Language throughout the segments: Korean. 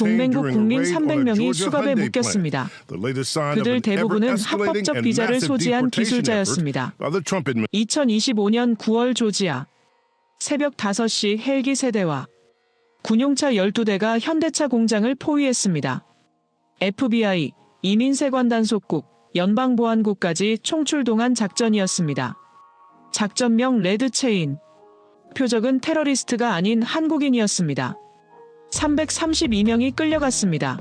동맹국 국민 300명이 수갑에 묶였습니다. 그들 대부분은 합법적 비자를 소지한 기술자였습니다. 2025년 9월 조지아 새벽 5시 헬기 세대와 군용차 12대가 현대차 공장을 포위했습니다. FBI, 이민세관단 속국, 연방보안국까지 총출동한 작전이었습니다. 작전명 레드체인. 표적은 테러리스트가 아닌 한국인이었습니다. 332명이 끌려갔습니다.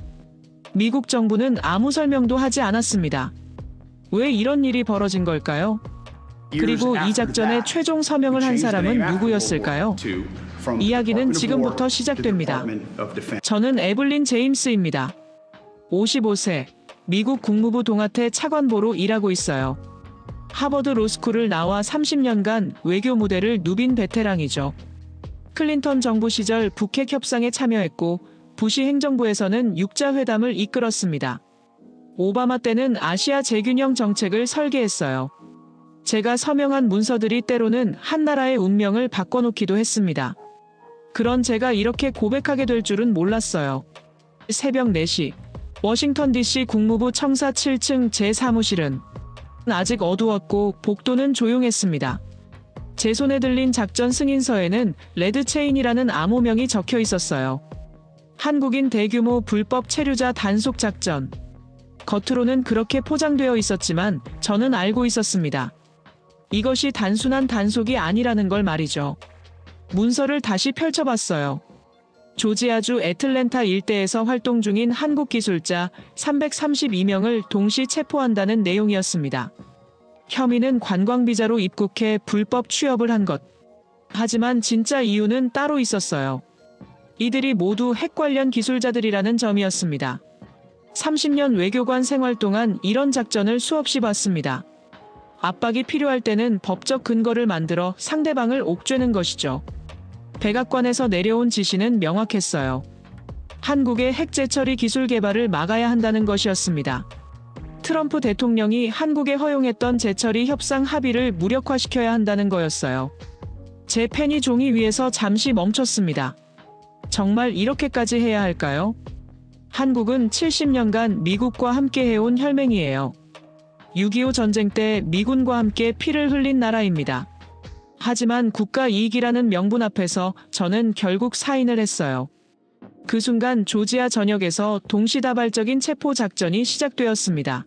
미국 정부는 아무 설명도 하지 않았습니다. 왜 이런 일이 벌어진 걸까요? 그리고 이 작전의 최종 서명을 한 사람은 누구였을까요? 이야기는 지금부터 시작됩니다. 저는 에블린 제임스입니다. 55세, 미국 국무부 동아태 차관보로 일하고 있어요. 하버드 로스쿨을 나와 30년간 외교 무대를 누빈 베테랑이죠. 클린턴 정부 시절 북핵 협상에 참여했고 부시 행정부에서는 육자회담을 이끌었습니다. 오바마 때는 아시아 재균형 정책을 설계했어요. 제가 서명한 문서들이 때로는 한 나라의 운명을 바꿔놓기도 했습니다. 그런 제가 이렇게 고백하게 될 줄은 몰랐어요. 새벽 4시 워싱턴 DC 국무부 청사 7층 제 사무실은 아직 어두웠고 복도는 조용했습니다. 제 손에 들린 작전 승인서에는 레드체인이라는 암호명이 적혀 있었어요. 한국인 대규모 불법 체류자 단속 작전. 겉으로는 그렇게 포장되어 있었지만 저는 알고 있었습니다. 이것이 단순한 단속이 아니라는 걸 말이죠. 문서를 다시 펼쳐봤어요. 조지아주 애틀랜타 일대에서 활동 중인 한국 기술자 332명을 동시 체포한다는 내용이었습니다. 혐의는 관광비자로 입국해 불법 취업을 한 것. 하지만 진짜 이유는 따로 있었어요. 이들이 모두 핵 관련 기술자들이라는 점이었습니다. 30년 외교관 생활 동안 이런 작전을 수없이 봤습니다. 압박이 필요할 때는 법적 근거를 만들어 상대방을 옥죄는 것이죠. 백악관에서 내려온 지시는 명확했어요. 한국의 핵 재처리 기술 개발을 막아야 한다는 것이었습니다. 트럼프 대통령이 한국에 허용했던 재처리 협상 합의를 무력화시켜야 한다는 거였어요. 제 펜이 종이 위에서 잠시 멈췄습니다. 정말 이렇게까지 해야 할까요? 한국은 70년간 미국과 함께 해온 혈맹이에요. 6.25 전쟁 때 미군과 함께 피를 흘린 나라입니다. 하지만 국가 이익이라는 명분 앞에서 저는 결국 사인을 했어요. 그 순간 조지아 전역에서 동시다발적인 체포 작전이 시작되었습니다.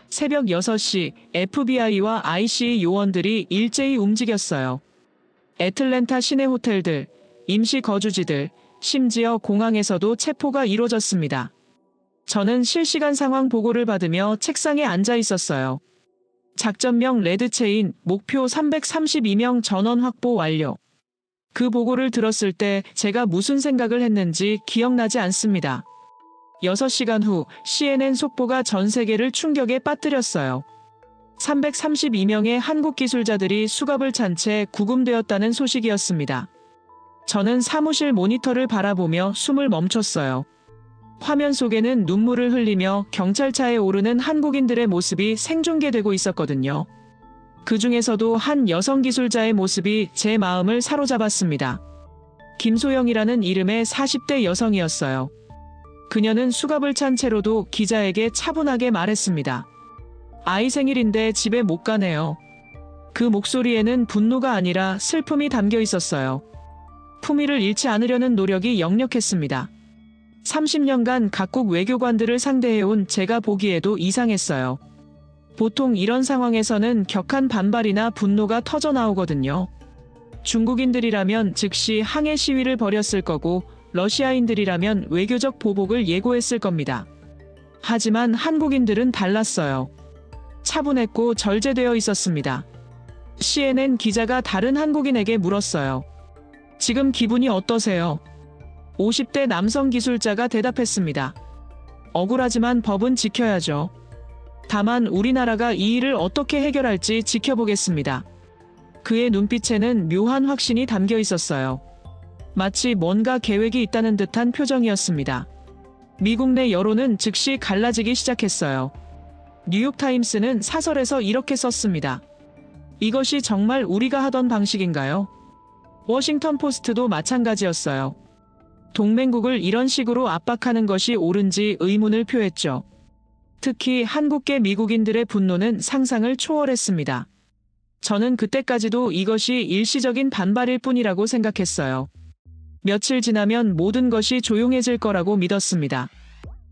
새벽 6시 FBI와 IC 요원들이 일제히 움직였어요. 애틀랜타 시내 호텔들, 임시 거주지들, 심지어 공항에서도 체포가 이루어졌습니다. 저는 실시간 상황 보고를 받으며 책상에 앉아 있었어요. 작전명 레드체인, 목표 332명 전원 확보 완료. 그 보고를 들었을 때 제가 무슨 생각을 했는지 기억나지 않습니다. 6시간 후 CNN 속보가 전 세계를 충격에 빠뜨렸어요. 332명의 한국 기술자들이 수갑을 찬 채 구금되었다는 소식이었습니다. 저는 사무실 모니터를 바라보며 숨을 멈췄어요. 화면 속에는 눈물을 흘리며 경찰차에 오르는 한국인들의 모습이 생중계되고 있었거든요. 그 중에서도 한 여성 기술자의 모습이 제 마음을 사로잡았습니다. 김소영이라는 이름의 40대 여성이었어요. 그녀는 수갑을 찬 채로도 기자에게 차분하게 말했습니다. 아이 생일인데 집에 못 가네요. 그 목소리에는 분노가 아니라 슬픔이 담겨 있었어요. 품위를 잃지 않으려는 노력이 역력했습니다. 30년간 각국 외교관들을 상대해온 제가 보기에도 이상했어요. 보통 이런 상황에서는 격한 반발이나 분노가 터져나오거든요. 중국인들이라면 즉시 항해 시위를 벌였을 거고 러시아인들이라면 외교적 보복을 예고했을 겁니다. 하지만 한국인들은 달랐어요. 차분했고 절제되어 있었습니다. CNN 기자가 다른 한국인에게 물었어요. 지금 기분이 어떠세요? 50대 남성 기술자가 대답했습니다. 억울하지만 법은 지켜야죠. 다만 우리나라가 이 일을 어떻게 해결할지 지켜보겠습니다. 그의 눈빛에는 묘한 확신이 담겨 있었어요. 마치 뭔가 계획이 있다는 듯한 표정이었습니다. 미국 내 여론은 즉시 갈라지기 시작했어요. 뉴욕타임스는 사설에서 이렇게 썼습니다. 이것이 정말 우리가 하던 방식인가요? 워싱턴 포스트도 마찬가지였어요. 동맹국을 이런 식으로 압박하는 것이 옳은지 의문을 표했죠. 특히 한국계 미국인들의 분노는 상상을 초월했습니다. 저는 그때까지도 이것이 일시적인 반발일 뿐이라고 생각했어요. 며칠 지나면 모든 것이 조용해질 거라고 믿었습니다.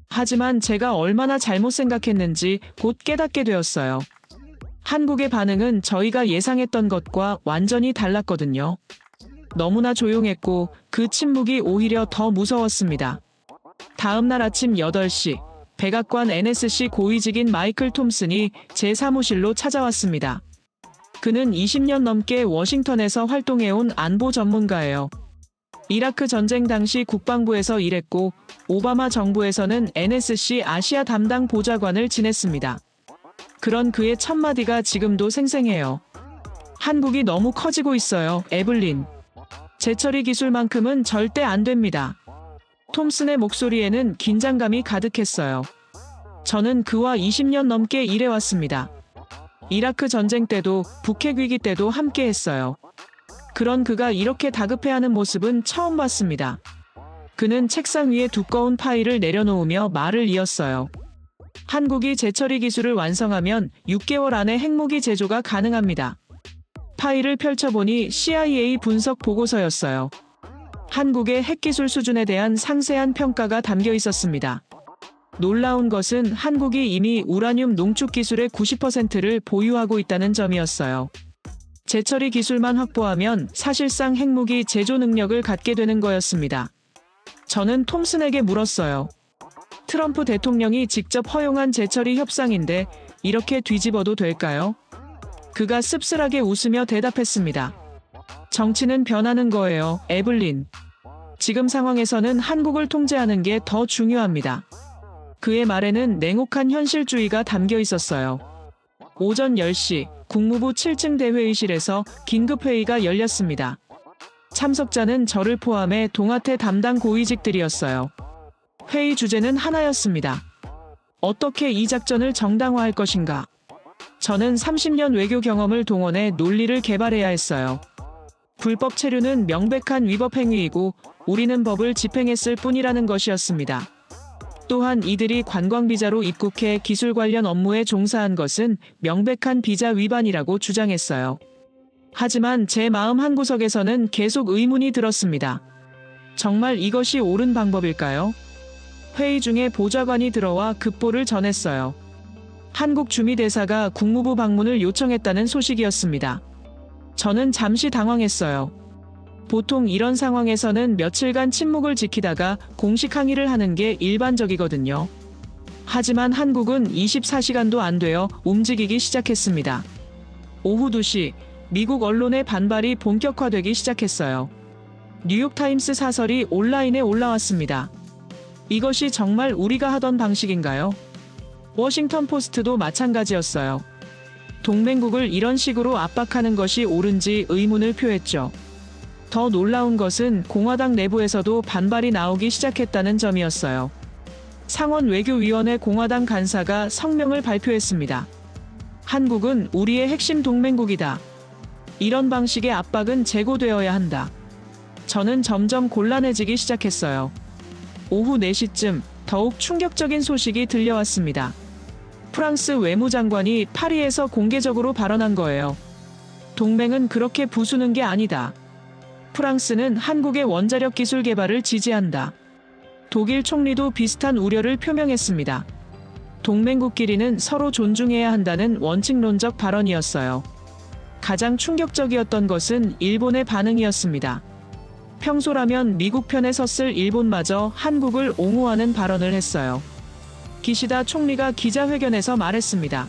하지만 제가 얼마나 잘못 생각했는지 곧 깨닫게 되었어요. 한국의 반응은 저희가 예상했던 것과 완전히 달랐거든요. 너무나 조용했고 그 침묵이 오히려 더 무서웠습니다. 다음 날 아침 8시, 백악관 NSC 고위직인 마이클 톰슨이 제 사무실로 찾아왔습니다. 그는 20년 넘게 워싱턴에서 활동해온 안보 전문가예요. 이라크 전쟁 당시 국방부에서 일했고 오바마 정부에서는 NSC 아시아 담당 보좌관을 지냈습니다. 그런 그의 첫마디가 지금도 생생해요. 한국이 너무 커지고 있어요, 에블린. 재처리 기술만큼은 절대 안 됩니다. 톰슨의 목소리에는 긴장감이 가득했어요. 저는 그와 20년 넘게 일해왔습니다. 이라크 전쟁 때도 북핵 위기 때도 함께 했어요. 그런 그가 이렇게 다급해하는 모습은 처음 봤습니다. 그는 책상 위에 두꺼운 파일을 내려놓으며 말을 이었어요. 한국이 재처리 기술을 완성하면 6개월 안에 핵무기 제조가 가능합니다. 파일을 펼쳐보니 CIA 분석 보고서였어요. 한국의 핵기술 수준에 대한 상세한 평가가 담겨 있었습니다. 놀라운 것은 한국이 이미 우라늄 농축 기술의 90%를 보유하고 있다는 점이었어요. 재처리 기술만 확보하면 사실상 핵무기 제조 능력을 갖게 되는 거였습니다. 저는 톰슨에게 물었어요. 트럼프 대통령이 직접 허용한 재처리 협상인데 이렇게 뒤집어도 될까요? 그가 씁쓸하게 웃으며 대답했습니다. 정치는 변하는 거예요, 에블린. 지금 상황에서는 한국을 통제하는 게 더 중요합니다. 그의 말에는 냉혹한 현실주의가 담겨 있었어요. 오전 10시 국무부 7층 대회의실에서 긴급회의가 열렸습니다. 참석자는 저를 포함해 동아태 담당 고위직들이었어요. 회의 주제는 하나였습니다. 어떻게 이 작전을 정당화할 것인가? 저는 30년 외교 경험을 동원해 논리를 개발해야 했어요. 불법 체류는 명백한 위법 행위이고 우리는 법을 집행했을 뿐이라는 것이었습니다. 또한 이들이 관광비자로 입국해 기술 관련 업무에 종사한 것은 명백한 비자 위반이라고 주장했어요. 하지만 제 마음 한구석에서는 계속 의문이 들었습니다. 정말 이것이 옳은 방법일까요? 회의 중에 보좌관이 들어와 급보를 전했어요. 한국 주미대사가 국무부 방문을 요청했다는 소식이었습니다. 저는 잠시 당황했어요. 보통 이런 상황에서는 며칠간 침묵을 지키다가 공식 항의를 하는 게 일반적이거든요. 하지만 한국은 24시간도 안 되어 움직이기 시작했습니다. 오후 2시, 미국 언론의 반발이 본격화되기 시작했어요. 뉴욕타임스 사설이 온라인에 올라왔습니다. 이것이 정말 우리가 하던 방식인가요? 워싱턴 포스트도 마찬가지였어요. 동맹국을 이런 식으로 압박하는 것이 옳은지 의문을 표했죠. 더 놀라운 것은 공화당 내부에서도 반발이 나오기 시작했다는 점이었어요. 상원 외교위원회 공화당 간사가 성명을 발표했습니다. 한국은 우리의 핵심 동맹국이다. 이런 방식의 압박은 재고되어야 한다. 저는 점점 곤란해지기 시작했어요. 오후 4시쯤 더욱 충격적인 소식이 들려왔습니다. 프랑스 외무장관이 파리에서 공개적으로 발언한 거예요. 동맹은 그렇게 부수는 게 아니다. 프랑스는 한국의 원자력 기술 개발을 지지한다. 독일 총리도 비슷한 우려를 표명했습니다. 동맹국끼리는 서로 존중해야 한다는 원칙론적 발언이었어요. 가장 충격적이었던 것은 일본의 반응이었습니다. 평소라면 미국 편에 섰을 일본마저 한국을 옹호하는 발언을 했어요. 기시다 총리가 기자회견에서 말했습니다.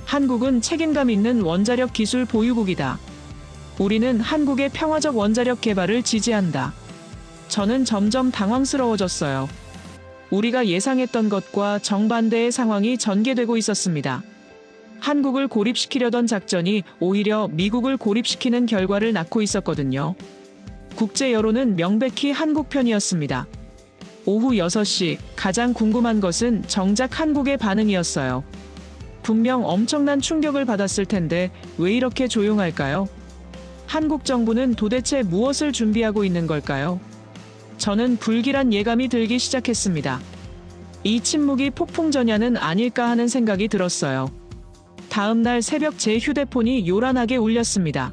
한국은 책임감 있는 원자력 기술 보유국이다. 우리는 한국의 평화적 원자력 개발을 지지한다. 저는 점점 당황스러워졌어요. 우리가 예상했던 것과 정반대의 상황이 전개되고 있었습니다. 한국을 고립시키려던 작전이 오히려 미국을 고립시키는 결과를 낳고 있었거든요. 국제 여론은 명백히 한국 편이었습니다. 오후 6시 가장 궁금한 것은 정작 한국의 반응이었어요. 분명 엄청난 충격을 받았을 텐데 왜 이렇게 조용할까요? 한국 정부는 도대체 무엇을 준비하고 있는 걸까요? 저는 불길한 예감이 들기 시작했습니다. 이 침묵이 폭풍 전야는 아닐까 하는 생각이 들었어요. 다음 날 새벽 제 휴대폰이 요란하게 울렸습니다.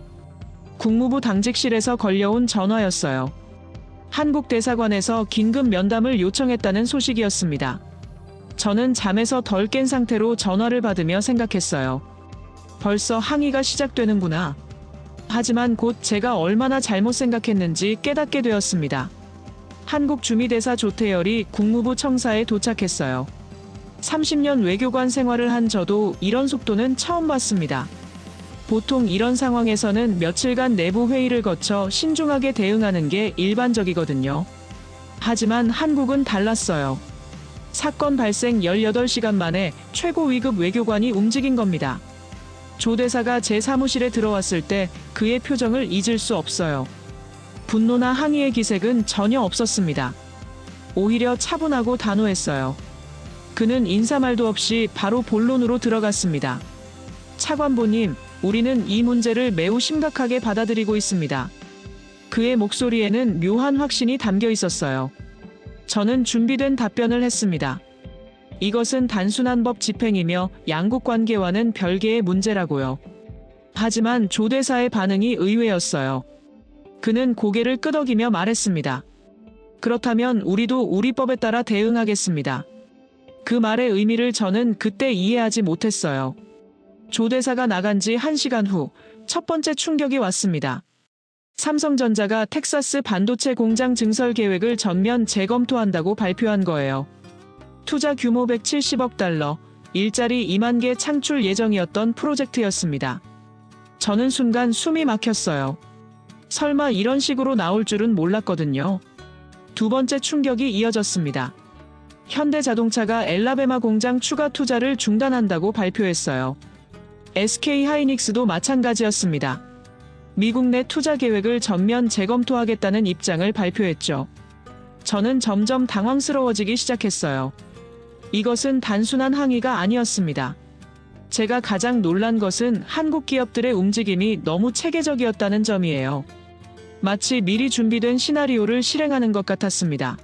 국무부 당직실에서 걸려온 전화였어요. 한국 대사관에서 긴급 면담을 요청했다는 소식이었습니다. 저는 잠에서 덜 깬 상태로 전화를 받으며 생각했어요. 벌써 항의가 시작되는구나. 하지만 곧 제가 얼마나 잘못 생각했는지 깨닫게 되었습니다. 한국 주미대사 조태열이 국무부 청사에 도착했어요. 30년 외교관 생활을 한 저도 이런 속도는 처음 봤습니다. 보통 이런 상황에서는 며칠간 내부 회의를 거쳐 신중하게 대응하는 게 일반적이거든요. 하지만 한국은 달랐어요. 사건 발생 18시간 만에 최고 위급 외교관이 움직인 겁니다. 조 대사가 제 사무실에 들어왔을 때 그의 표정을 잊을 수 없어요. 분노나 항의의 기색은 전혀 없었습니다. 오히려 차분하고 단호했어요. 그는 인사말도 없이 바로 본론으로 들어갔습니다. 차관보님, 우리는 이 문제를 매우 심각하게 받아들이고 있습니다. 그의 목소리에는 묘한 확신이 담겨 있었어요. 저는 준비된 답변을 했습니다. 이것은 단순한 법 집행이며 양국 관계와는 별개의 문제라고요. 하지만 조 대사의 반응이 의외였어요. 그는 고개를 끄덕이며 말했습니다. 그렇다면 우리도 우리 법에 따라 대응하겠습니다. 그 말의 의미를 저는 그때 이해하지 못했어요. 조 대사가 나간 지 1시간 후 첫 번째 충격이 왔습니다. 삼성전자가 텍사스 반도체 공장 증설 계획을 전면 재검토한다고 발표한 거예요. 투자 규모 170억 달러, 일자리 2만 개 창출 예정이었던 프로젝트였습니다. 저는 순간 숨이 막혔어요. 설마 이런 식으로 나올 줄은 몰랐거든요. 두 번째 충격이 이어졌습니다. 현대자동차가 엘라베마 공장 추가 투자를 중단한다고 발표했어요. SK하이닉스도 마찬가지였습니다. 미국 내 투자 계획을 전면 재검토하겠다는 입장을 발표했죠. 저는 점점 당황스러워지기 시작했어요. 이것은 단순한 항의가 아니었습니다. 제가 가장 놀란 것은 한국 기업들의 움직임이 너무 체계적이었다는 점이에요. 마치 미리 준비된 시나리오를 실행하는 것 같았습니다.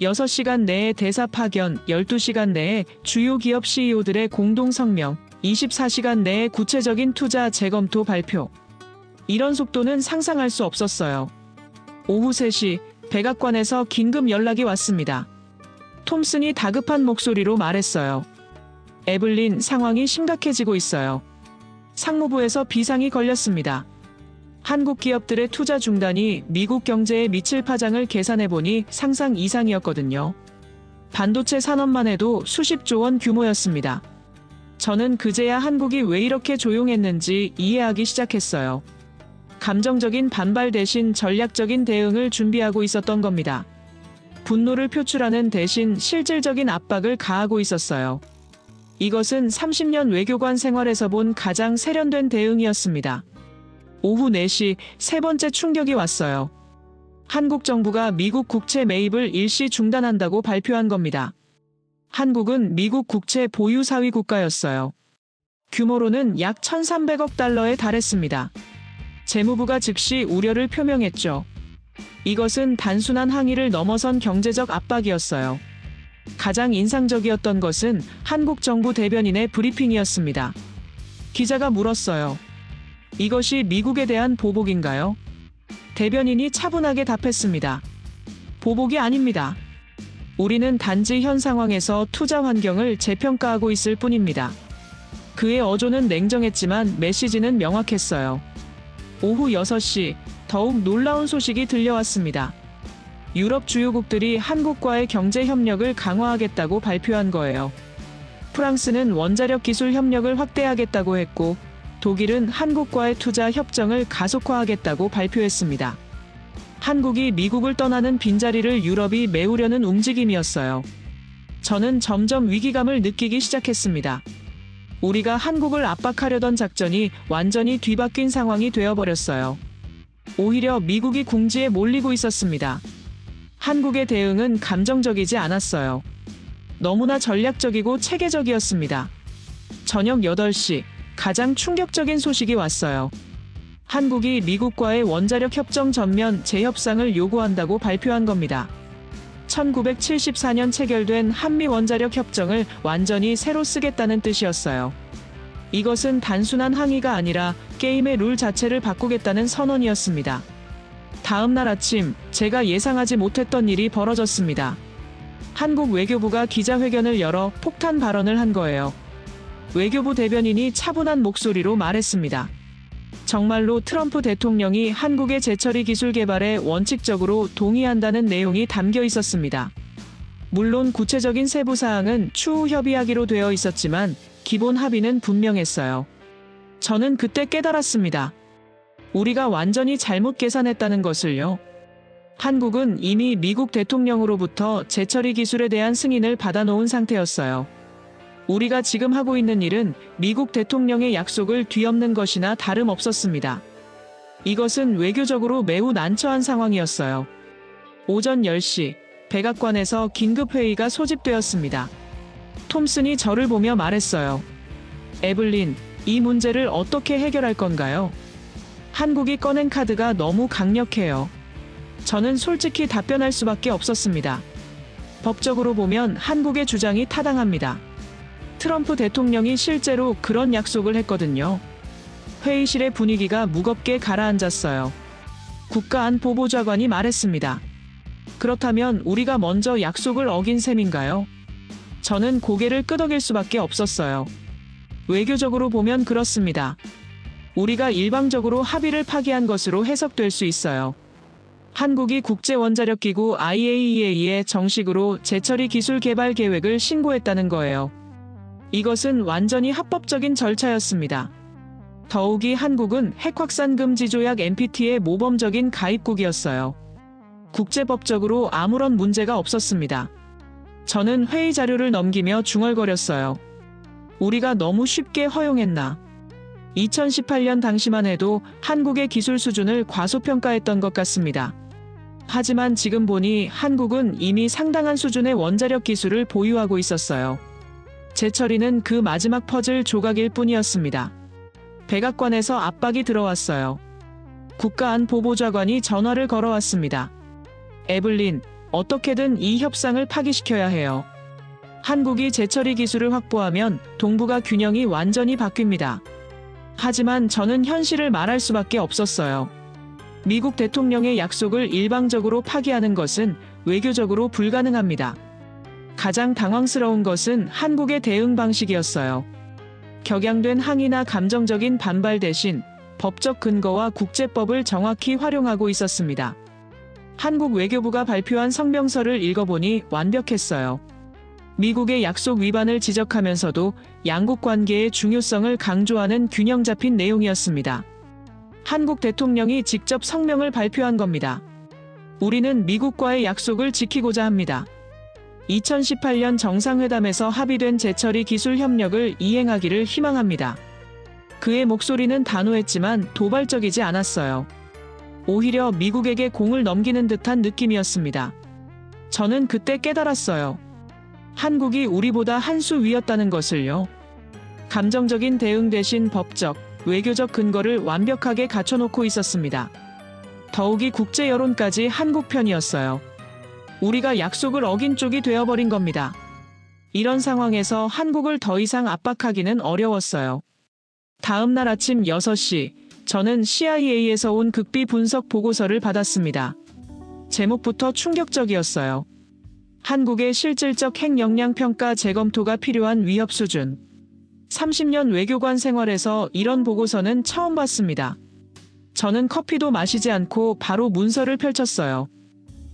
6시간 내에 대사 파견, 12시간 내에 주요 기업 CEO들의 공동 성명, 24시간 내에 구체적인 투자 재검토 발표. 이런 속도는 상상할 수 없었어요. 오후 3시, 백악관에서 긴급 연락이 왔습니다. 톰슨이 다급한 목소리로 말했어요. 에블린, 상황이 심각해지고 있어요. 상무부에서 비상이 걸렸습니다. 한국 기업들의 투자 중단이 미국 경제에 미칠 파장을 계산해보니 상상 이상이었거든요. 반도체 산업만 해도 수십조 원 규모였습니다. 저는 그제야 한국이 왜 이렇게 조용했는지 이해하기 시작했어요. 감정적인 반발 대신 전략적인 대응을 준비하고 있었던 겁니다. 분노를 표출하는 대신 실질적인 압박을 가하고 있었어요. 이것은 30년 외교관 생활에서 본 가장 세련된 대응이었습니다. 오후 4시 세 번째 충격이 왔어요. 한국 정부가 미국 국채 매입을 일시 중단한다고 발표한 겁니다. 한국은 미국 국채 보유 4위 국가였어요. 규모로는 약 1,300억 달러에 달했습니다. 재무부가 즉시 우려를 표명했죠. 이것은 단순한 항의를 넘어선 경제적 압박이었어요. 가장 인상적이었던 것은 한국 정부 대변인의 브리핑이었습니다. 기자가 물었어요. 이것이 미국에 대한 보복인가요? 대변인이 차분하게 답했습니다. 보복이 아닙니다. 우리는 단지 현 상황에서 투자 환경을 재평가하고 있을 뿐입니다. 그의 어조는 냉정했지만 메시지는 명확했어요. 오후 6시, 더욱 놀라운 소식이 들려왔습니다. 유럽 주요국들이 한국과의 경제 협력을 강화하겠다고 발표한 거예요. 프랑스는 원자력 기술 협력을 확대하겠다고 했고, 독일은 한국과의 투자 협정을 가속화하겠다고 발표했습니다. 한국이 미국을 떠나는 빈자리를 유럽이 메우려는 움직임이었어요. 저는 점점 위기감을 느끼기 시작했습니다. 우리가 한국을 압박하려던 작전이 완전히 뒤바뀐 상황이 되어버렸어요. 오히려 미국이 궁지에 몰리고 있었습니다. 한국의 대응은 감정적이지 않았어요. 너무나 전략적이고 체계적이었습니다. 저녁 8시, 가장 충격적인 소식이 왔어요. 한국이 미국과의 원자력 협정 전면 재협상을 요구한다고 발표한 겁니다. 1974년 체결된 한미 원자력 협정을 완전히 새로 쓰겠다는 뜻이었어요. 이것은 단순한 항의가 아니라 게임의 룰 자체를 바꾸겠다는 선언이었습니다. 다음 날 아침, 제가 예상하지 못했던 일이 벌어졌습니다. 한국 외교부가 기자회견을 열어 폭탄 발언을 한 거예요. 외교부 대변인이 차분한 목소리로 말했습니다. 정말로 트럼프 대통령이 한국의 재처리 기술 개발에 원칙적으로 동의한다는 내용이 담겨 있었습니다. 물론 구체적인 세부 사항은 추후 협의하기로 되어 있었지만 기본 합의는 분명했어요. 저는 그때 깨달았습니다. 우리가 완전히 잘못 계산했다는 것을요. 한국은 이미 미국 대통령으로부터 재처리 기술에 대한 승인을 받아놓은 상태였어요. 우리가 지금 하고 있는 일은 미국 대통령의 약속을 뒤엎는 것이나 다름없었습니다. 이것은 외교적으로 매우 난처한 상황이었어요. 오전 10시, 백악관에서 긴급회의가 소집되었습니다. 톰슨이 저를 보며 말했어요. 에블린, 이 문제를 어떻게 해결할 건가요? 한국이 꺼낸 카드가 너무 강력해요. 저는 솔직히 답변할 수밖에 없었습니다. 법적으로 보면 한국의 주장이 타당합니다. 트럼프 대통령이 실제로 그런 약속을 했거든요. 회의실의 분위기가 무겁게 가라앉았어요. 국가안보보좌관이 말했습니다. 그렇다면 우리가 먼저 약속을 어긴 셈인가요? 저는 고개를 끄덕일 수밖에 없었어요. 외교적으로 보면 그렇습니다. 우리가 일방적으로 합의를 파기한 것으로 해석될 수 있어요. 한국이 국제원자력기구 IAEA에 정식으로 재처리 기술 개발 계획을 신고했다는 거예요. 이것은 완전히 합법적인 절차였습니다. 더욱이 한국은 핵확산 금지 조약 NPT의 모범적인 가입국이었어요. 국제법적으로 아무런 문제가 없었습니다. 저는 회의 자료를 넘기며 중얼거렸어요. 우리가 너무 쉽게 허용했나? 2018년 당시만 해도 한국의 기술 수준을 과소평가했던 것 같습니다. 하지만 지금 보니 한국은 이미 상당한 수준의 원자력 기술을 보유하고 있었어요. 재처리는 그 마지막 퍼즐 조각일 뿐이었습니다. 백악관에서 압박이 들어왔어요. 국가안보보좌관이 전화를 걸어왔습니다. 에블린, 어떻게든 이 협상을 파기시켜야 해요. 한국이 재처리 기술을 확보하면 동북아 균형이 완전히 바뀝니다. 하지만 저는 현실을 말할 수밖에 없었어요. 미국 대통령의 약속을 일방적으로 파기하는 것은 외교적으로 불가능합니다. 가장 당황스러운 것은 한국의 대응 방식이었어요. 격양된 항의나 감정적인 반발 대신 법적 근거와 국제법을 정확히 활용하고 있었습니다. 한국 외교부가 발표한 성명서를 읽어보니 완벽했어요. 미국의 약속 위반을 지적하면서도 양국 관계의 중요성을 강조하는 균형 잡힌 내용이었습니다. 한국 대통령이 직접 성명을 발표한 겁니다. 우리는 미국과의 약속을 지키고자 합니다. 2018년 정상회담에서 합의된 재처리 기술 협력을 이행하기를 희망합니다. 그의 목소리는 단호했지만 도발적이지 않았어요. 오히려 미국에게 공을 넘기는 듯한 느낌이었습니다. 저는 그때 깨달았어요. 한국이 우리보다 한 수 위였다는 것을요. 감정적인 대응 대신 법적, 외교적 근거를 완벽하게 갖춰놓고 있었습니다. 더욱이 국제 여론까지 한국 편이었어요. 우리가 약속을 어긴 쪽이 되어버린 겁니다. 이런 상황에서 한국을 더 이상 압박하기는 어려웠어요. 다음 날 아침 6시, 저는 CIA에서 온 극비 분석 보고서를 받았습니다. 제목부터 충격적이었어요. 한국의 실질적 핵 역량 평가 재검토가 필요한 위협 수준. 30년 외교관 생활에서 이런 보고서는 처음 봤습니다. 저는 커피도 마시지 않고 바로 문서를 펼쳤어요.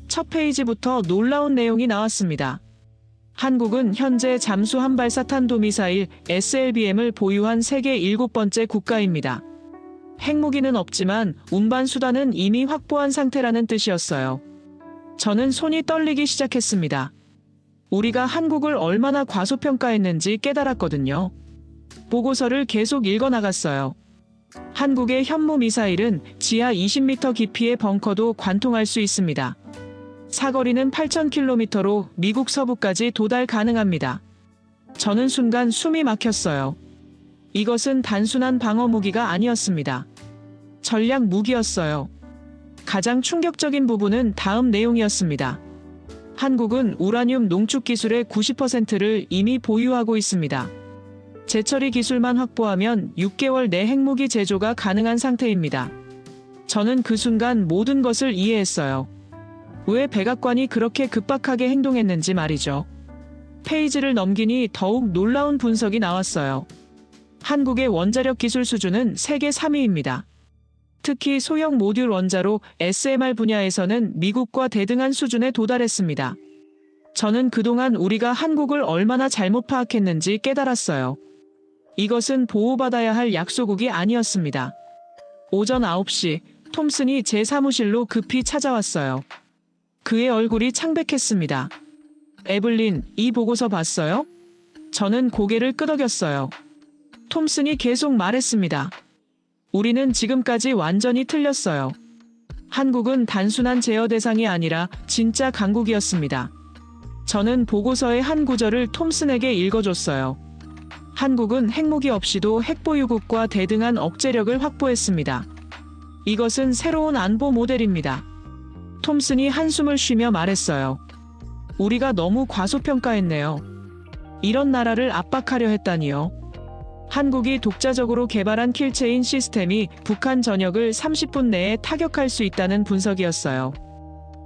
첫 페이지부터 놀라운 내용이 나왔습니다. 한국은 현재 잠수함 발사 탄도미사일 SLBM을 보유한 세계 7번째 국가입니다. 핵무기는 없지만 운반 수단은 이미 확보한 상태라는 뜻이었어요. 저는 손이 떨리기 시작했습니다. 우리가 한국을 얼마나 과소평가했는지 깨달았거든요. 보고서를 계속 읽어나갔어요. 한국의 현무 미사일은 지하 20m 깊이의 벙커도 관통할 수 있습니다. 사거리는 8,000km로 미국 서부까지 도달 가능합니다. 저는 순간 숨이 막혔어요. 이것은 단순한 방어 무기가 아니었습니다. 전략 무기였어요. 가장 충격적인 부분은 다음 내용이었습니다. 한국은 우라늄 농축 기술의 90%를 이미 보유하고 있습니다. 재처리 기술만 확보하면 6개월 내 핵무기 제조가 가능한 상태입니다. 저는 그 순간 모든 것을 이해했어요. 왜 백악관이 그렇게 급박하게 행동했는지 말이죠. 페이지를 넘기니 더욱 놀라운 분석이 나왔어요. 한국의 원자력 기술 수준은 세계 3위입니다. 특히 소형 모듈 원자로 SMR 분야에서는 미국과 대등한 수준에 도달했습니다. 저는 그동안 우리가 한국을 얼마나 잘못 파악했는지 깨달았어요. 이것은 보호받아야 할 약소국이 아니었습니다. 오전 9시, 톰슨이 제 사무실로 급히 찾아왔어요. 그의 얼굴이 창백했습니다. 에블린, 이 보고서 봤어요? 저는 고개를 끄덕였어요. 톰슨이 계속 말했습니다. 우리는 지금까지 완전히 틀렸어요. 한국은 단순한 제어 대상이 아니라 진짜 강국이었습니다. 저는 보고서의 한 구절을 톰슨에게 읽어줬어요. 한국은 핵무기 없이도 핵보유국과 대등한 억제력을 확보했습니다. 이것은 새로운 안보 모델입니다. 톰슨이 한숨을 쉬며 말했어요. 우리가 너무 과소평가했네요. 이런 나라를 압박하려 했다니요. 한국이 독자적으로 개발한 킬체인 시스템이 북한 전역을 30분 내에 타격할 수 있다는 분석이었어요.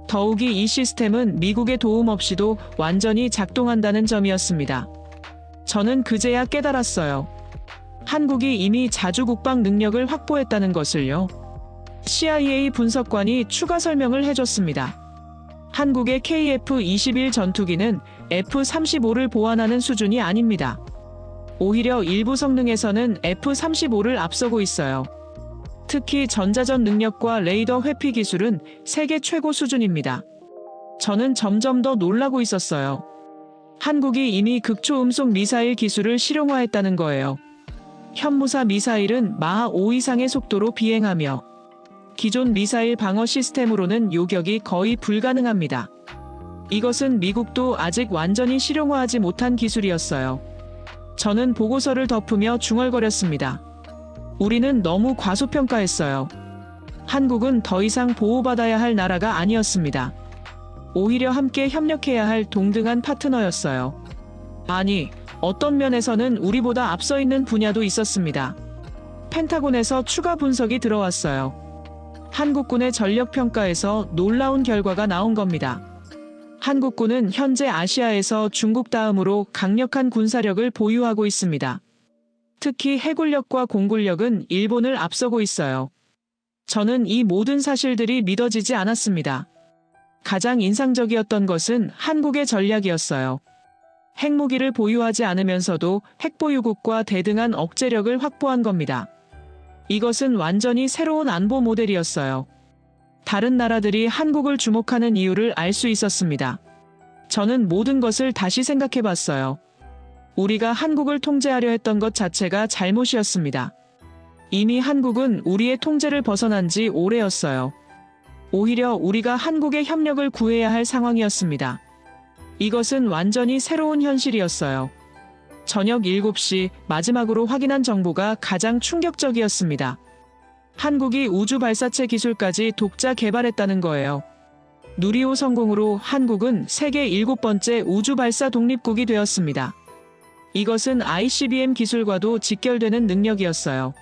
더욱이 이 시스템은 미국의 도움 없이도 완전히 작동한다는 점이었습니다. 저는 그제야 깨달았어요. 한국이 이미 자주 국방 능력을 확보했다는 것을요. CIA 분석관이 추가 설명을 해줬습니다. 한국의 KF-21 전투기는 F-35를 보완하는 수준이 아닙니다. 오히려 일부 성능에서는 F-35를 앞서고 있어요. 특히 전자전 능력과 레이더 회피 기술은 세계 최고 수준입니다. 저는 점점 더 놀라고 있었어요. 한국이 이미 극초음속 미사일 기술을 실용화했다는 거예요. 현무사 미사일은 마하 5 이상의 속도로 비행하며 기존 미사일 방어 시스템으로는 요격이 거의 불가능합니다. 이것은 미국도 아직 완전히 실용화하지 못한 기술이었어요. 저는 보고서를 덮으며 중얼거렸습니다. 우리는 너무 과소평가했어요. 한국은 더 이상 보호받아야 할 나라가 아니었습니다. 오히려 함께 협력해야 할 동등한 파트너였어요. 아니, 어떤 면에서는 우리보다 앞서 있는 분야도 있었습니다. 펜타곤에서 추가 분석이 들어왔어요. 한국군의 전력평가에서 놀라운 결과가 나온 겁니다. 한국군은 현재 아시아에서 중국 다음으로 강력한 군사력을 보유하고 있습니다. 특히 해군력과 공군력은 일본을 앞서고 있어요. 저는 이 모든 사실들이 믿어지지 않았습니다. 가장 인상적이었던 것은 한국의 전략이었어요. 핵무기를 보유하지 않으면서도 핵보유국과 대등한 억제력을 확보한 겁니다. 이것은 완전히 새로운 안보 모델이었어요. 다른 나라들이 한국을 주목하는 이유를 알 수 있었습니다. 저는 모든 것을 다시 생각해 봤어요. 우리가 한국을 통제하려 했던 것 자체가 잘못이었습니다. 이미 한국은 우리의 통제를 벗어난 지 오래였어요. 오히려 우리가 한국의 협력을 구해야 할 상황이었습니다. 이것은 완전히 새로운 현실이었어요. 저녁 7시 마지막으로 확인한 정보가 가장 충격적이었습니다. 한국이 우주 발사체 기술까지 독자 개발했다는 거예요. 누리호 성공으로 한국은 세계 7번째 우주 발사 독립국이 되었습니다. 이것은 ICBM 기술과도 직결되는 능력이었어요.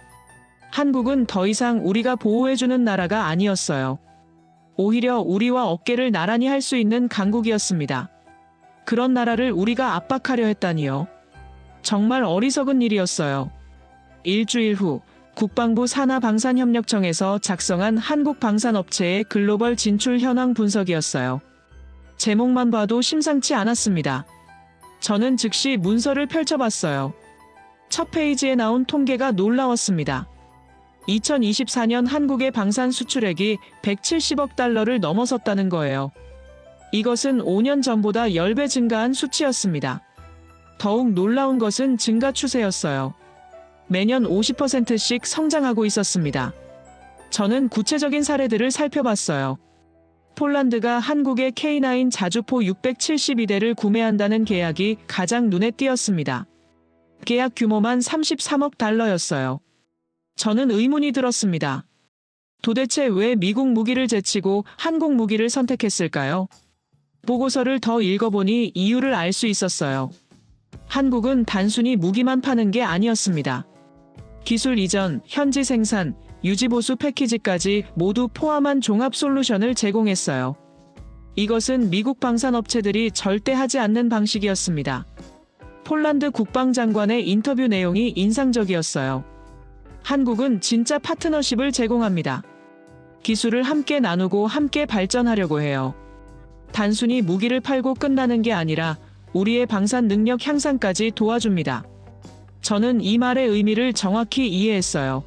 한국은 더 이상 우리가 보호해주는 나라가 아니었어요. 오히려 우리와 어깨를 나란히 할 수 있는 강국이었습니다. 그런 나라를 우리가 압박하려 했다니요. 정말 어리석은 일이었어요. 일주일 후 국방부 산하방산협력청에서 작성한 한국 방산업체의 글로벌 진출 현황 분석이었어요. 제목만 봐도 심상치 않았습니다. 저는 즉시 문서를 펼쳐봤어요. 첫 페이지에 나온 통계가 놀라웠습니다. 2024년 한국의 방산 수출액이 170억 달러를 넘어섰다는 거예요. 이것은 5년 전보다 10배 증가한 수치였습니다. 더욱 놀라운 것은 증가 추세였어요. 매년 50%씩 성장하고 있었습니다. 저는 구체적인 사례들을 살펴봤어요. 폴란드가 한국의 K9 자주포 672대를 구매한다는 계약이 가장 눈에 띄었습니다. 계약 규모만 33억 달러였어요. 저는 의문이 들었습니다. 도대체 왜 미국 무기를 제치고 한국 무기를 선택했을까요? 보고서를 더 읽어보니 이유를 알 수 있었어요. 한국은 단순히 무기만 파는 게 아니었습니다. 기술 이전, 현지 생산, 유지 보수 패키지까지 모두 포함한 종합 솔루션을 제공했어요. 이것은 미국 방산업체들이 절대 하지 않는 방식이었습니다. 폴란드 국방장관의 인터뷰 내용이 인상적이었어요. 한국은 진짜 파트너십을 제공합니다. 기술을 함께 나누고 함께 발전하려고 해요. 단순히 무기를 팔고 끝나는 게 아니라 우리의 방산 능력 향상까지 도와줍니다. 저는 이 말의 의미를 정확히 이해했어요.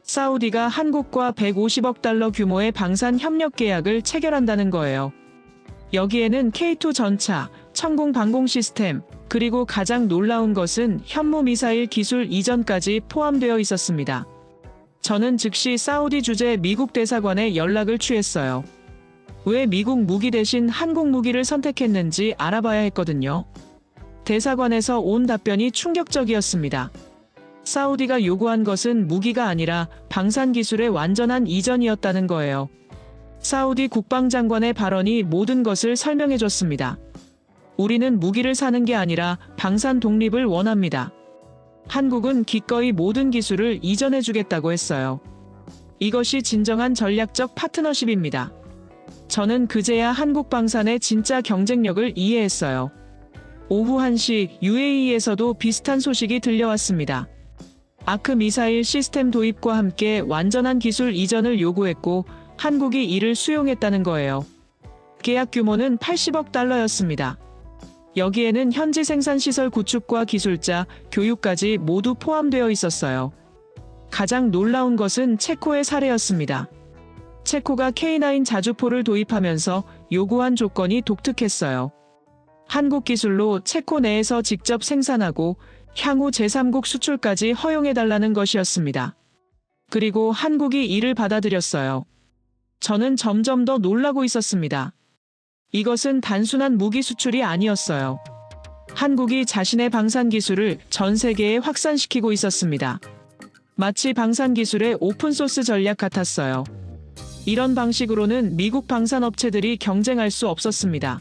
사우디가 한국과 150억 달러 규모의 방산 협력 계약을 체결한다는 거예요. 여기에는 K2 전차, 천공 방공 시스템, 그리고 가장 놀라운 것은 현무 미사일 기술 이전까지 포함되어 있었습니다. 저는 즉시 사우디 주재 미국 대사관에 연락을 취했어요. 왜 미국 무기 대신 한국 무기를 선택했는지 알아봐야 했거든요. 대사관에서 온 답변이 충격적이었습니다. 사우디가 요구한 것은 무기가 아니라 방산 기술의 완전한 이전이었다는 거예요. 사우디 국방장관의 발언이 모든 것을 설명해줬습니다. 우리는 무기를 사는 게 아니라 방산 독립을 원합니다. 한국은 기꺼이 모든 기술을 이전해주겠다고 했어요. 이것이 진정한 전략적 파트너십입니다. 저는 그제야 한국 방산의 진짜 경쟁력을 이해했어요. 오후 1시 UAE에서도 비슷한 소식이 들려왔습니다. 아크 미사일 시스템 도입과 함께 완전한 기술 이전을 요구했고 한국이 이를 수용했다는 거예요. 계약 규모는 80억 달러였습니다. 여기에는 현지 생산 시설 구축과 기술자, 교육까지 모두 포함되어 있었어요. 가장 놀라운 것은 체코의 사례였습니다. 체코가 K9 자주포를 도입하면서 요구한 조건이 독특했어요. 한국 기술로 체코 내에서 직접 생산하고 향후 제3국 수출까지 허용해달라는 것이었습니다. 그리고 한국이 이를 받아들였어요. 저는 점점 더 놀라고 있었습니다. 이것은 단순한 무기 수출이 아니었어요. 한국이 자신의 방산 기술을 전 세계에 확산시키고 있었습니다. 마치 방산 기술의 오픈소스 전략 같았어요. 이런 방식으로는 미국 방산업체들이 경쟁할 수 없었습니다.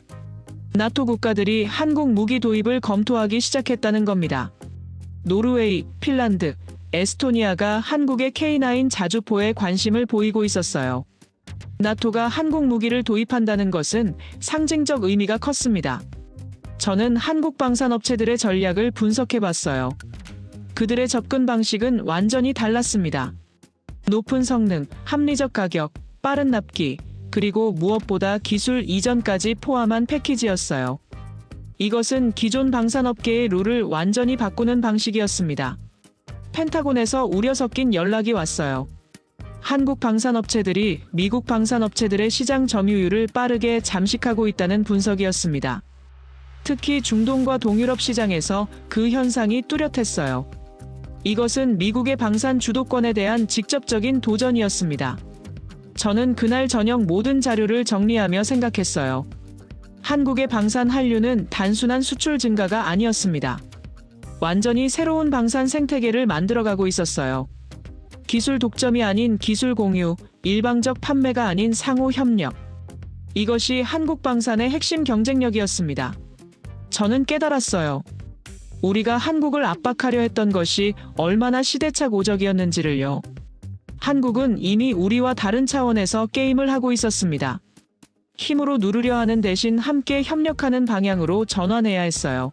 나토 국가들이 한국 무기 도입을 검토하기 시작했다는 겁니다. 노르웨이, 핀란드, 에스토니아가 한국의 K9 자주포에 관심을 보이고 있었어요. 나토가 한국 무기를 도입한다는 것은 상징적 의미가 컸습니다. 저는 한국 방산업체들의 전략을 분석해봤어요. 그들의 접근 방식은 완전히 달랐습니다. 높은 성능, 합리적 가격, 빠른 납기, 그리고 무엇보다 기술 이전까지 포함한 패키지였어요. 이것은 기존 방산업계의 룰을 완전히 바꾸는 방식이었습니다. 펜타곤에서 우려 섞인 연락이 왔어요. 한국 방산업체들이 미국 방산업체들의 시장 점유율을 빠르게 잠식하고 있다는 분석이었습니다. 특히 중동과 동유럽 시장에서 그 현상이 뚜렷했어요. 이것은 미국의 방산 주도권에 대한 직접적인 도전이었습니다. 저는 그날 저녁 모든 자료를 정리하며 생각했어요. 한국의 방산 한류는 단순한 수출 증가가 아니었습니다. 완전히 새로운 방산 생태계를 만들어가고 있었어요. 기술 독점이 아닌 기술 공유, 일방적 판매가 아닌 상호 협력. 이것이 한국 방산의 핵심 경쟁력이었습니다. 저는 깨달았어요. 우리가 한국을 압박하려 했던 것이 얼마나 시대착오적이었는지를요. 한국은 이미 우리와 다른 차원에서 게임을 하고 있었습니다. 힘으로 누르려 하는 대신 함께 협력하는 방향으로 전환해야 했어요.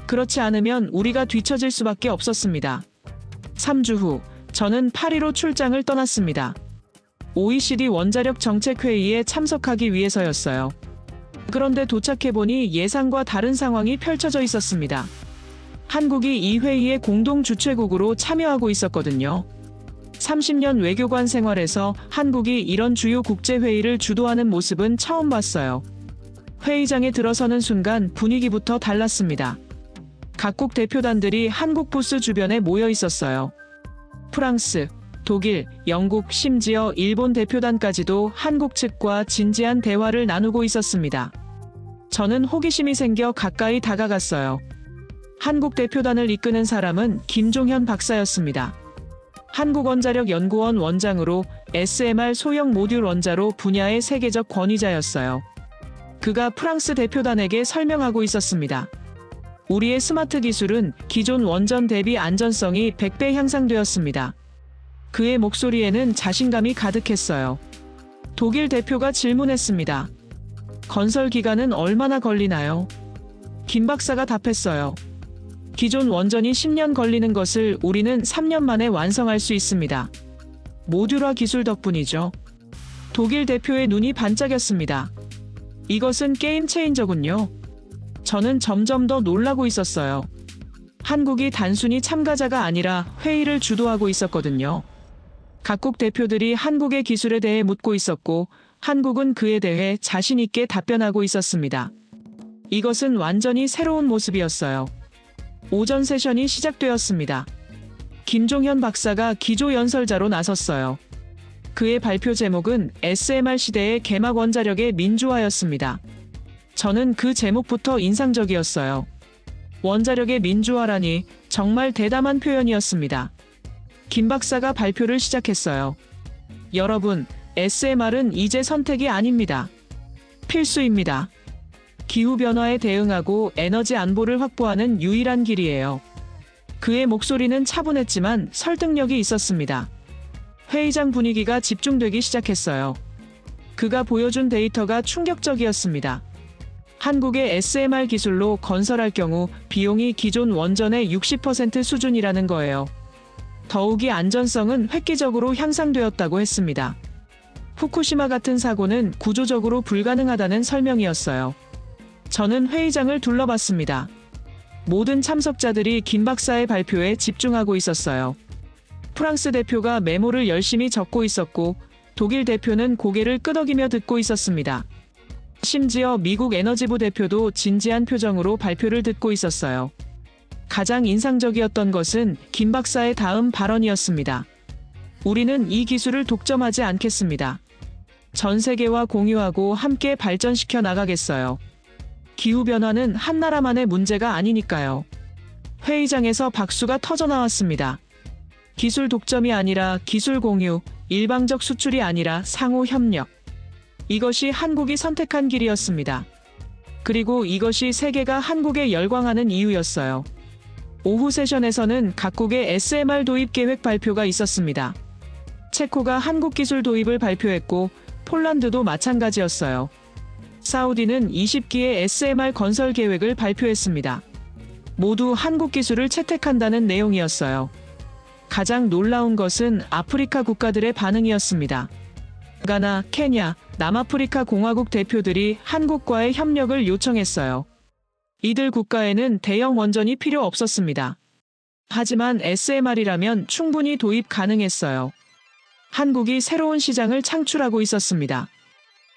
그렇지 않으면 우리가 뒤처질 수밖에 없었습니다. 3주 후, 저는 파리로 출장을 떠났습니다. OECD 원자력 정책회의에 참석하기 위해서였어요. 그런데 도착해보니 예상과 다른 상황이 펼쳐져 있었습니다. 한국이 이 회의의 공동 주최국으로 참여하고 있었거든요. 30년 외교관 생활에서 한국이 이런 주요 국제회의를 주도하는 모습은 처음 봤어요. 회의장에 들어서는 순간 분위기부터 달랐습니다. 각국 대표단들이 한국 부스 주변에 모여 있었어요. 프랑스, 독일, 영국, 심지어 일본 대표단까지도 한국 측과 진지한 대화를 나누고 있었습니다. 저는 호기심이 생겨 가까이 다가갔어요. 한국 대표단을 이끄는 사람은 김종현 박사였습니다. 한국원자력연구원 원장으로 SMR 소형 모듈 원자로 분야의 세계적 권위자였어요. 그가 프랑스 대표단에게 설명하고 있었습니다. 우리의 스마트 기술은 기존 원전 대비 안전성이 100배 향상되었습니다. 그의 목소리에는 자신감이 가득했어요. 독일 대표가 질문했습니다. 건설 기간은 얼마나 걸리나요? 김 박사가 답했어요. 기존 원전이 10년 걸리는 것을 우리는 3년 만에 완성할 수 있습니다. 모듈화 기술 덕분이죠. 독일 대표의 눈이 반짝였습니다. 이것은 게임 체인저군요. 저는 점점 더 놀라고 있었어요. 한국이 단순히 참가자가 아니라 회의를 주도하고 있었거든요. 각국 대표들이 한국의 기술에 대해 묻고 있었고, 한국은 그에 대해 자신 있게 답변하고 있었습니다. 이것은 완전히 새로운 모습이었어요. 오전 세션이 시작되었습니다. 김종현 박사가 기조 연설자로 나섰어요. 그의 발표 제목은 SMR 시대의 개막 원자력의 민주화였습니다. 저는 그 제목부터 인상적이었어요. 원자력의 민주화라니 정말 대담한 표현이었습니다. 김 박사가 발표를 시작했어요. 여러분, SMR은 이제 선택이 아닙니다. 필수입니다. 기후변화에 대응하고 에너지 안보를 확보하는 유일한 길이에요. 그의 목소리는 차분했지만 설득력이 있었습니다. 회의장 분위기가 집중되기 시작했어요. 그가 보여준 데이터가 충격적이었습니다. 한국의 SMR 기술로 건설할 경우 비용이 기존 원전의 60% 수준이라는 거예요. 더욱이 안전성은 획기적으로 향상되었다고 했습니다. 후쿠시마 같은 사고는 구조적으로 불가능하다는 설명이었어요. 저는 회의장을 둘러봤습니다. 모든 참석자들이 김 박사의 발표에 집중하고 있었어요. 프랑스 대표가 메모를 열심히 적고 있었고, 독일 대표는 고개를 끄덕이며 듣고 있었습니다. 심지어 미국 에너지부 대표도 진지한 표정으로 발표를 듣고 있었어요. 가장 인상적이었던 것은 김 박사의 다음 발언이었습니다. 우리는 이 기술을 독점하지 않겠습니다. 전 세계와 공유하고 함께 발전시켜 나가겠어요. 기후변화는 한 나라만의 문제가 아니니까요. 회의장에서 박수가 터져나왔습니다. 기술 독점이 아니라 기술 공유, 일방적 수출이 아니라 상호 협력. 이것이 한국이 선택한 길이었습니다. 그리고 이것이 세계가 한국에 열광하는 이유였어요. 오후 세션에서는 각국의 SMR 도입 계획 발표가 있었습니다. 체코가 한국 기술 도입을 발표했고, 폴란드도 마찬가지였어요. 사우디는 20기의 SMR 건설 계획을 발표했습니다. 모두 한국 기술을 채택한다는 내용이었어요. 가장 놀라운 것은 아프리카 국가들의 반응이었습니다. 가나, 케냐, 남아프리카 공화국 대표들이 한국과의 협력을 요청했어요. 이들 국가에는 대형 원전이 필요 없었습니다. 하지만 SMR이라면 충분히 도입 가능했어요. 한국이 새로운 시장을 창출하고 있었습니다.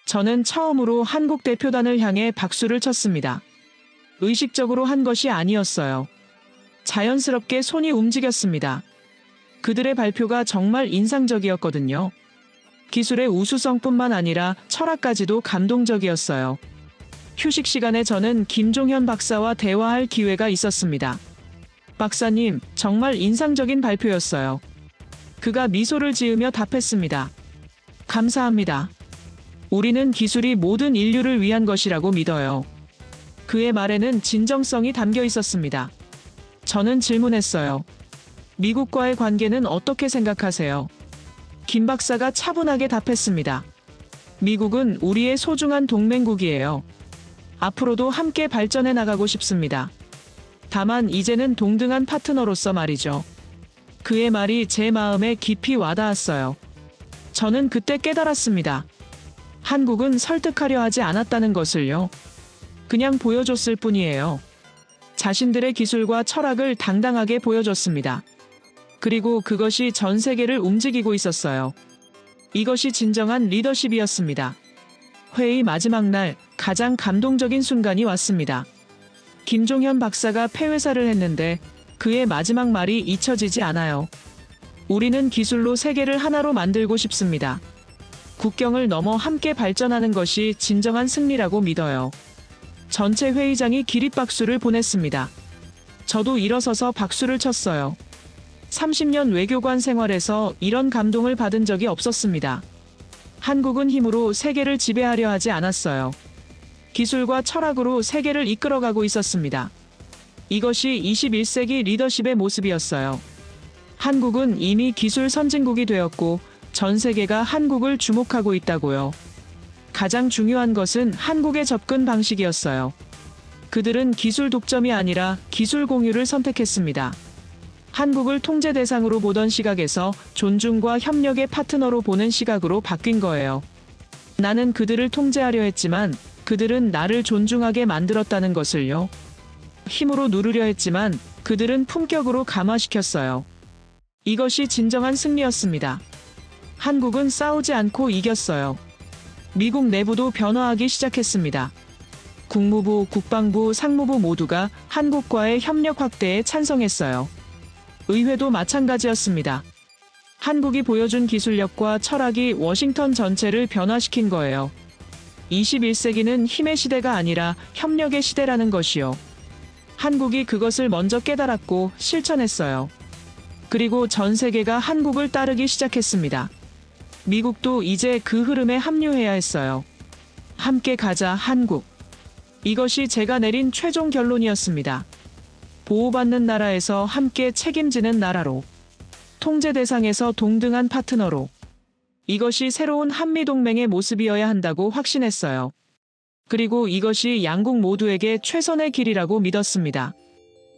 저는 처음으로 한국 대표단을 향해 박수를 쳤습니다. 의식적으로 한 것이 아니었어요. 자연스럽게 손이 움직였습니다. 그들의 발표가 정말 인상적이었거든요. 기술의 우수성뿐만 아니라 철학까지도 감동적이었어요. 휴식 시간에 저는 김종현 박사와 대화할 기회가 있었습니다. 박사님, 정말 인상적인 발표였어요. 그가 미소를 지으며 답했습니다. 감사합니다. 우리는 기술이 모든 인류를 위한 것이라고 믿어요. 그의 말에는 진정성이 담겨 있었습니다. 저는 질문했어요. 미국과의 관계는 어떻게 생각하세요? 김 박사가 차분하게 답했습니다. 미국은 우리의 소중한 동맹국이에요. 앞으로도 함께 발전해 나가고 싶습니다. 다만 이제는 동등한 파트너로서 말이죠. 그의 말이 제 마음에 깊이 와닿았어요. 저는 그때 깨달았습니다. 한국은 설득하려 하지 않았다는 것을요. 그냥 보여줬을 뿐이에요. 자신들의 기술과 철학을 당당하게 보여줬습니다. 그리고 그것이 전 세계를 움직이고 있었어요. 이것이 진정한 리더십이었습니다. 회의 마지막 날 가장 감동적인 순간이 왔습니다. 김종현 박사가 폐회사를 했는데 그의 마지막 말이 잊혀지지 않아요. 우리는 기술로 세계를 하나로 만들고 싶습니다. 국경을 넘어 함께 발전하는 것이 진정한 승리라고 믿어요. 전체 회의장이 기립박수를 보냈습니다. 저도 일어서서 박수를 쳤어요. 30년 외교관 생활에서 이런 감동을 받은 적이 없었습니다. 한국은 힘으로 세계를 지배하려 하지 않았어요. 기술과 철학으로 세계를 이끌어가고 있었습니다. 이것이 21세기 리더십의 모습이었어요. 한국은 이미 기술 선진국이 되었고 전 세계가 한국을 주목하고 있다고요. 가장 중요한 것은 한국의 접근 방식이었어요. 그들은 기술 독점이 아니라 기술 공유를 선택했습니다. 한국을 통제 대상으로 보던 시각에서 존중과 협력의 파트너로 보는 시각으로 바뀐 거예요. 나는 그들을 통제하려 했지만 그들은 나를 존중하게 만들었다는 것을요. 힘으로 누르려 했지만 그들은 품격으로 감화시켰어요. 이것이 진정한 승리였습니다. 한국은 싸우지 않고 이겼어요. 미국 내부도 변화하기 시작했습니다. 국무부, 국방부, 상무부 모두가 한국과의 협력 확대에 찬성했어요. 의회도 마찬가지였습니다. 한국이 보여준 기술력과 철학이 워싱턴 전체를 변화시킨 거예요. 21세기는 힘의 시대가 아니라 협력의 시대라는 것이요. 한국이 그것을 먼저 깨달았고 실천했어요. 그리고 전 세계가 한국을 따르기 시작했습니다. 미국도 이제 그 흐름에 합류해야 했어요. 함께 가자, 한국. 이것이 제가 내린 최종 결론이었습니다. 보호받는 나라에서 함께 책임지는 나라로. 통제 대상에서 동등한 파트너로. 이것이 새로운 한미동맹의 모습이어야 한다고 확신했어요. 그리고 이것이 양국 모두에게 최선의 길이라고 믿었습니다.